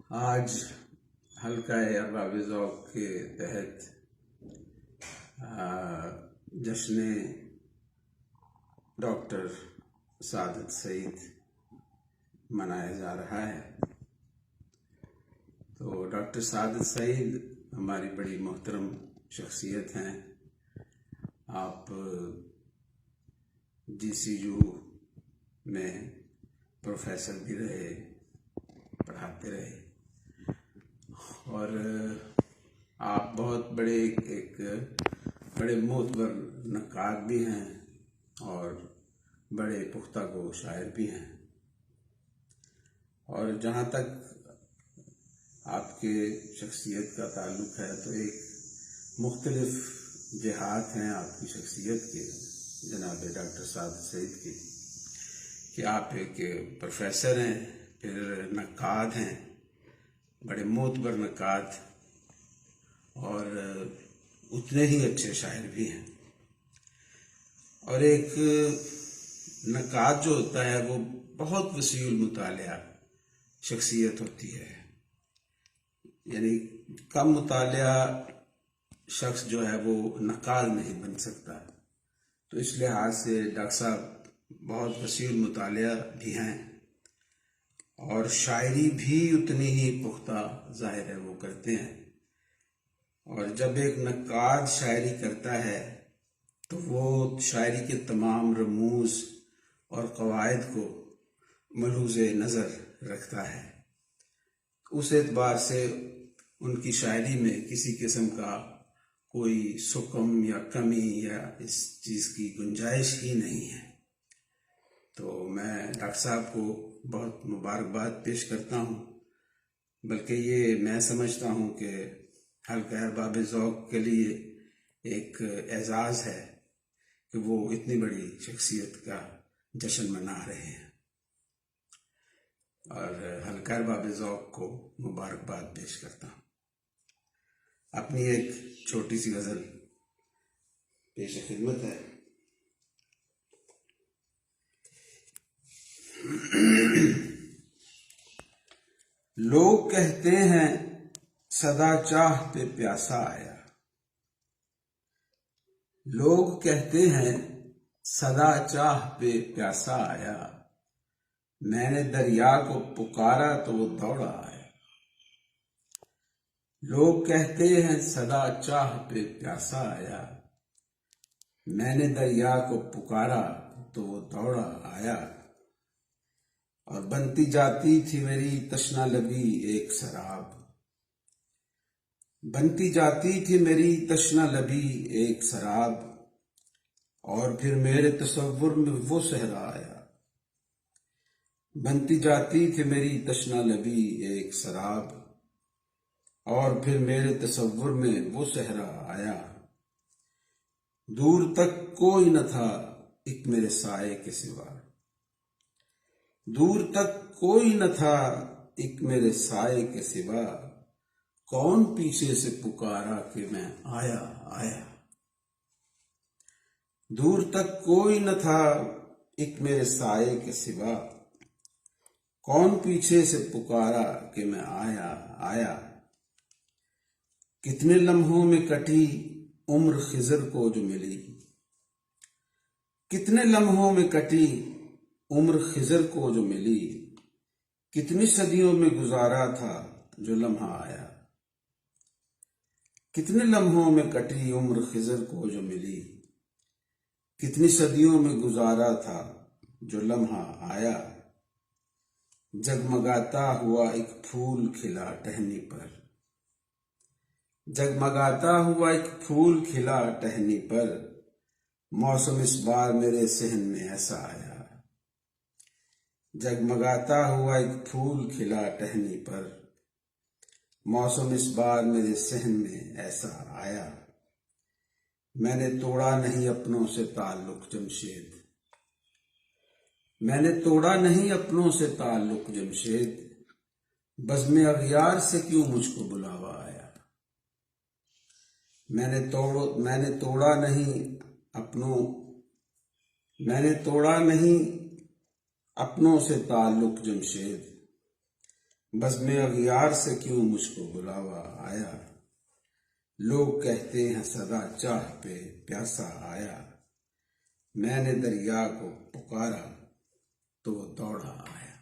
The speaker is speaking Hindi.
आज हल्का अरबाब ज़ौक़ के तहत जश्न डॉक्टर सादत सईद मनाया जा रहा है। तो डॉक्टर सादत सईद हमारी बड़ी मोहतरम शख्सियत हैं। आप GCU में प्रोफेसर भी रहे, पढ़ाते रहे और आप बहुत बड़े मोतबर नक्काद भी हैं और बड़े पुख्ता गो शायर भी हैं। और जहाँ तक आपके शख्सियत का ताल्लुक़ है तो एक मुख्तलिफ जिहात हैं आपकी शख्सियत के, जनाब डॉक्टर सादत सईद की, कि आप एक प्रोफेसर हैं, फिर नक्काद हैं, बड़े मोतबर नक्काद और उतने ही अच्छे शायर भी हैं। और एक नक्काद जो होता है वो बहुत वसीउल मुतालिया शख्सियत होती है, यानी कम मुतालिया शख्स जो है वो नक्काद नहीं बन सकता। तो इस लिहाज से डॉक्टर साहब बहुत वसीउल मुतालिया भी हैं और शायरी भी उतनी ही पुख्ता ज़ाहिर है वो करते हैं। और जब एक नक्काद शायरी करता है तो वो शायरी के तमाम रमूज और कवायद को मलहूज़ नज़र रखता है। उस एतबार से उनकी शायरी में किसी किस्म का कोई सुकम या कमी या इस चीज़ की गुंजाइश ही नहीं है। तो मैं डॉक्टर साहब को बहुत मुबारकबाद पेश करता हूँ, बल्कि ये मैं समझता हूँ कि हल्का अरबाब ज़ौक़ के लिए एक एजाज़ है कि वो इतनी बड़ी शख्सियत का जश्न मना रहे हैं। और हल्का अरबाब ज़ौक़ को मुबारकबाद पेश करता हूँ। अपनी एक छोटी सी गज़ल पेश खिदमत है। लोग कहते हैं सदा चाह पे प्यासा आया, लोग कहते हैं सदा चाह पे प्यासा आया, मैंने दरिया को पुकारा तो वो दौड़ा आया। लोग कहते हैं सदा चाह पे प्यासा आया, मैंने दरिया को पुकारा तो वो दौड़ा आया। और बनती जाती थी मेरी तशना लबी एक शराब, बनती जाती थी मेरी तशना लबी एक शराब, और फिर मेरे तसव्वुर में वो सहरा आया। बनती जाती थी मेरी तशना लबी एक शराब, और फिर मेरे तसव्वुर में वो सहरा आया। दूर तक कोई न था एक मेरे साए के सिवा, दूर तक कोई न था एक मेरे साए के सिवा, कौन पीछे से पुकारा कि मैं आया आया। दूर तक कोई न था एक मेरे साए के सिवा, कौन पीछे से पुकारा कि मैं आया आया। कितने लम्हों में कटी उम्र खिज़र को जो मिली, कितने लम्हों में कटी उम्र खिज़र को जो मिली, कितनी सदियों में गुजारा था जो लम्हा आया। कितने लम्हों में कटी उम्र खिज़र को जो मिली, कितनी सदियों में गुजारा था जो लम्हा आया। जगमगाता हुआ एक फूल खिला टहनी पर, जगमगाता हुआ एक फूल खिला टहनी पर, मौसम इस बार मेरे सहन में ऐसा आया। जगमगाता हुआ एक फूल खिला टहनी पर, मौसम इस बार मेरे सहन में ऐसा आया। मैंने तोड़ा नहीं अपनों से ताल्लुक जमशेद, मैंने तोड़ा नहीं अपनों से ताल्लुक जमशेद, बज़्म अग़यार से क्यों मुझको बुलावा आया। मैंने तोड़ा नहीं अपनों से ताल्लुक जमशेद, बज़्म अग़ियार से क्यों मुझको बुलावा आया, लोग कहते हैं सदा चाह पे प्यासा आया, मैंने दरिया को पुकारा तो वो दौड़ा आया।